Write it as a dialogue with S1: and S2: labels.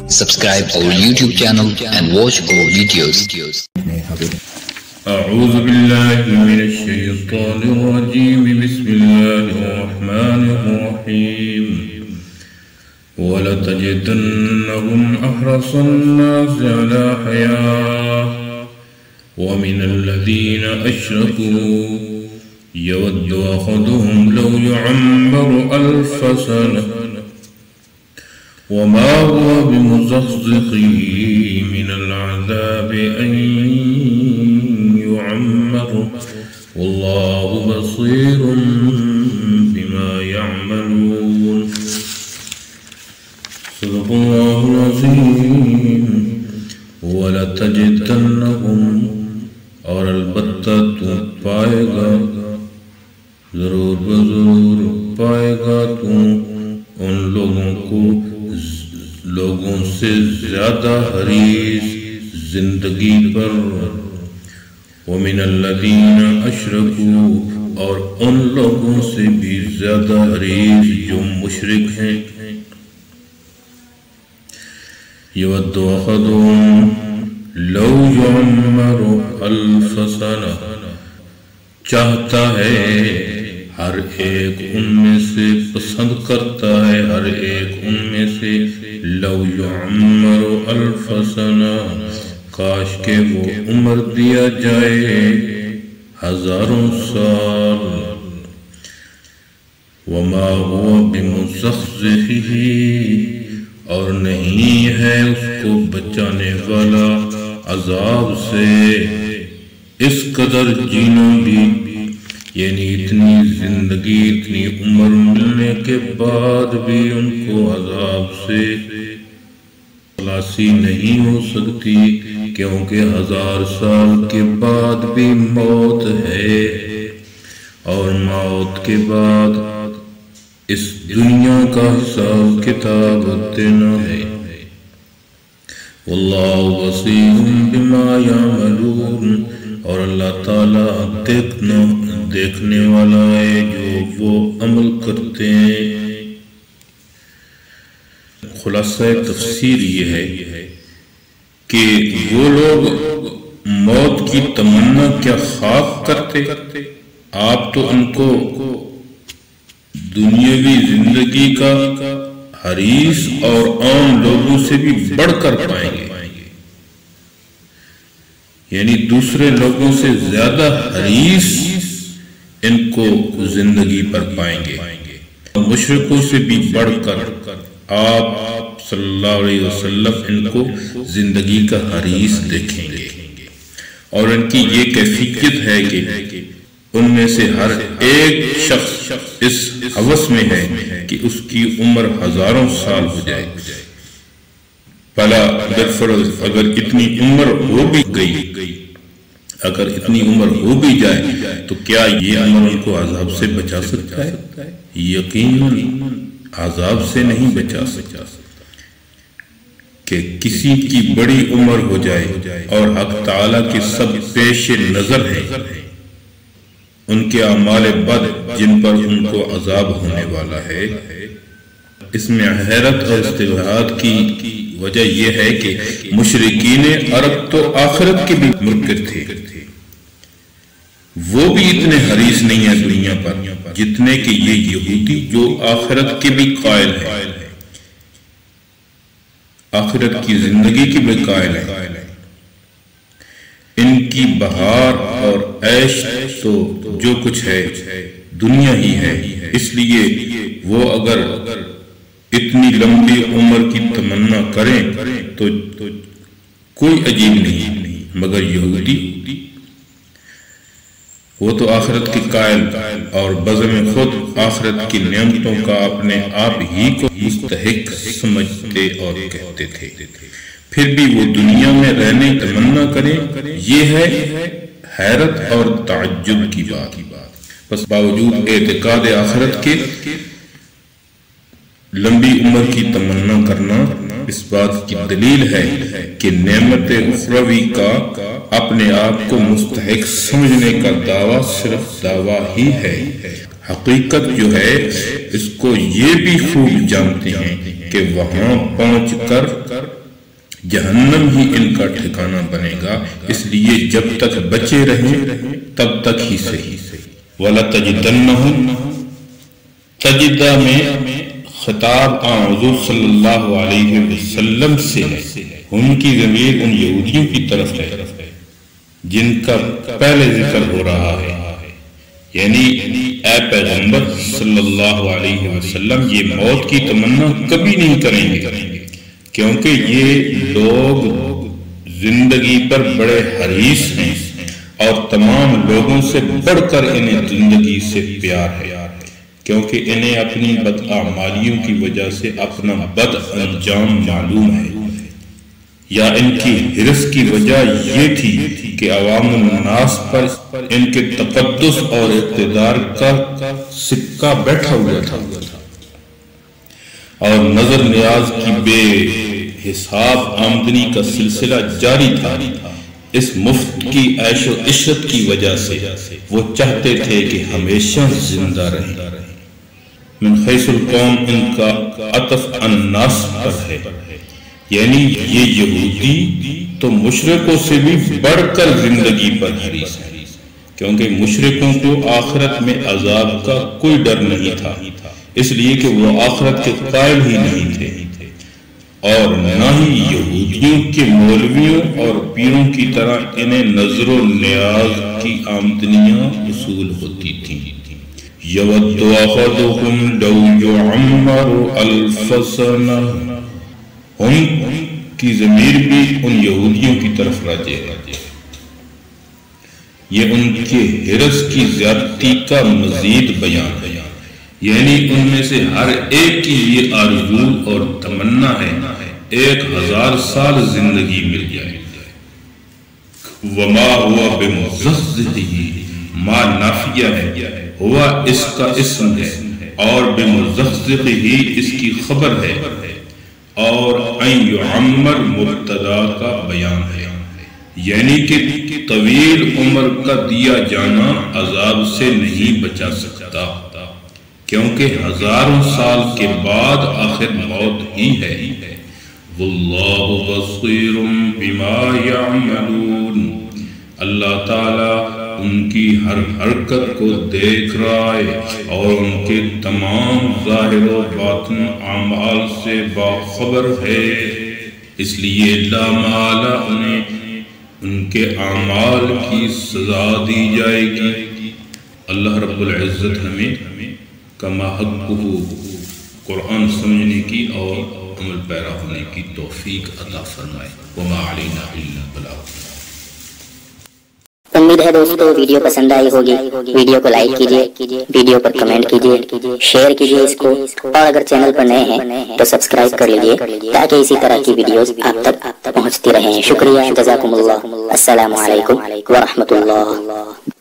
S1: Subscribe our YouTube channel and watch our videos.
S2: أعوذ بالله من الشيطان الرجيم بسم الله الرحمن الرحيم ولتجدنهم أحرص الناس على حياة ومن الذين أشركوا يود أحدهم لو يعمر 1000 سنة وما هو بمزحزحه من العذاب أن يعمر والله بصير بما يعملون صدق الله العظيم ولتجدنهم اور البتہ تو پائے گا ضرور بضرور پائے گا تو ان لوگوں سے زیادہ حریص زندگی پر وَمِنَ الَّذِينَ أَشْرَكُوا اور ان لوگوں سے بھی زیادہ حریص جو مشرک ہیں يَوَدُّ أَحَدُهُمْ لَوْ يُعَمَّرُ 1000 سَنَةً چاہتا ہے ہر ایک ان میں سے پسند کرتا ہے ہر ایک ان میں سے لو يعمر 1000 سنة کاش کہ وہ عمر دیا جائے ہزاروں سال وما هو بمزحزحه اور نہیں ہے اس کو بچانے والا عذاب سے اس قدر جینا بھی یعنی اتنی زندگی اتنی عمر ملنے کے بعد بھی ان کو عذاب سے خلاصی نہیں ہو سکتی کیونکہ 1000 سال کے بعد بھی موت ہے اور موت کے بعد اس دنیا کا حساب کتاب دینا ہے واللہ بصیر بما یعملون اور اللہ تعالیٰ دیکھنے والا ہے جو وہ عمل کرتے ہیں خلاصہ تفسیر یہ ہے کہ وہ لوگ موت کی تمنا کیا خواب کرتے آپ تو ان کو دنیاوی زندگی کا حریص اور عام لوگوں سے بھی بڑھ کر پائیں گے یعنی دوسرے لوگوں سے زیادہ حریص ان کو زندگی پر پائیں گے مشرکوں سے بھی بڑھ کر آپ صلی اللہ علیہ وسلم ان کو زندگی کا حریص دیکھیں گے اور ان کی یہ کیفیت ہے کہ ان میں سے ہر ایک شخص اس ہوس میں ہے کہ اس کی عمر ہزاروں سال ہو جائے بھلا اگر اتنی عمر ہو بھی گئی اگر اتنی عمر ہو بھی جائے تو کیا یہ عمر ان کو عذاب سے بچا سکتا ہے یقیناً عذاب سے نہیں بچا سکتا کہ کسی کی بڑی عمر ہو جائے اور حق تعالیٰ کی سب پیش نظر ہے ان کے اعمال بد جن پر ان کو عذاب ہونے والا ہے اس میں حیرت اور استبعاد کی وجہ یہ ہے کہ مشرکین عرب تو آخرت کے بھی منکر تھے وہ بھی اتنے حریص نہیں ہیں دنیا پر جتنے کہ یہ یہودی جو آخرت کے بھی قائل ہیں آخرت کی زندگی کی بھی قائل ہیں ان کی بہار اور عیش تو جو کچھ ہے دنیا ہی ہے اس لیے وہ اگر اتنی لمبی عمر کی تمنا کریں تو کوئی عجیب نہیں مگر یہودی وہ تو آخرت کی قائل اور بزم خود آخرت کی نعمتوں کا اپنے آپ ہی کو مستحق سمجھتے اور کہتے تھے پھر بھی وہ دنیا میں رہنے تمنا کریں یہ ہے حیرت اور تعجب کی بات بس باوجود اعتقاد آخرت کے لمبی عمر کی تمنا کرنا اس بات کی دلیل ہے کہ نعمت اخروی کا اپنے آپ کو مستحق سمجھنے کا دعویٰ صرف دعویٰ ہی ہے حقیقت جو ہے اس کو یہ بھی خوب جانتے ہیں کہ وہاں پہنچ کر جہنم ہی ان کا ٹھکانہ بنے گا، اس لیے جب تک بچے رہیں تب تک ہی صحیح۔ وَلَتَجِدَنَّهُمْ، تجدہ میں خطاب حضور صلی اللہ علیہ وسلم سے ہے، ان کی ضمیر ان یہودیوں کی طرف ہے جن کا پہلے ذکر ہو رہا ہے، یعنی اے پیغمبر صلی اللہ علیہ وسلم یہ موت کی تمنا کبھی نہیں کریں گے، کیونکہ یہ لوگ زندگی پر بڑے حریص ہیں اور تمام لوگوں سے بڑھ کر انہیں زندگی سے پیار ہے، کیونکہ انہیں اپنی بداعمالیوں کی وجہ سے اپنا بد انجام معلوم ہے، یا ان کی حرص کی وجہ یہ تھی کہ عوام الناس پر ان کے تقدس اور اقتدار کا سکہ بیٹھا ہوا تھا اور نظر نیاز کی بے حساب آمدنی کا سلسلہ جاری تھا۔ اس مفت کی عیش و عشرت کی وجہ سے وہ چاہتے تھے کہ ہمیشہ زندہ رہیں۔ من حیث القوم ان کا عطف الناس پر ہے، یعنی یہ یہودی تو مشرکوں سے بھی بڑھ کر زندگی پر حریص ہے، کیونکہ مشرکوں کو آخرت میں عذاب کا کوئی ڈر نہیں تھا، اس لیے کہ وہ آخرت کے قائل ہی نہیں تھے، اور نہ ہی یہودیوں کے مولویوں اور پیروں کی طرح انہیں نظر و نیاز کی آمدنیاں حصول ہوتی تھیں۔ یود احدکم لو یعمر الف سنہ، ان کی ضمیر بھی ان یہودیوں کی طرف راجع ہے، یہ ان کے حرص کی زیادتی کا مزید بیان ہے، یعنی ان میں سے ہر ایک کی یہ آرزو اور تمنا ہے 1000 سال زندگی مل جائے۔ وما ہوا بمزحزحہ، ما نافیہ ہے، ہوا اس کا اسم ہے اور بمزحزحہ اس کی خبر ہے، اور ان یعمر مبتدا کا بیان ہے، یعنی کہ طویل عمر کا دیا جانا عذاب سے نہیں بچا سکتا، کیونکہ ہزاروں سال کے بعد آخر موت ہی ہے۔ واللہ بصیر بما یعملون، اللہ تعالی ان کی ہر حرکت کو دیکھ رہا ہے اور ان کے تمام ظاہر و باطن اعمال سے باخبر ہے، اس لیے لا محالہ انہیں ان کے اعمال کی سزا دی جائے گی۔ اللہ رب العزت ہمیں کما حقہ قرآن سمجھنے کی اور عمل پیرا ہونے کی توفیق عطا فرمائے۔ وما علینا الا البلاغ۔
S3: امید ہے دوستو ویڈیو پسند آئی ہوگی، ویڈیو کو لائک کیجئے، ویڈیو پر کمنٹ کیجئے، شیئر کیجئے اس کو، اور اگر چینل پر نئے ہیں تو سبسکرائب کر لیجئے تاکہ اسی طرح کی ویڈیوز آپ تک پہنچتی رہیں۔ شکریہ، جزاکم اللہ، السلام علیکم ورحمۃ اللہ۔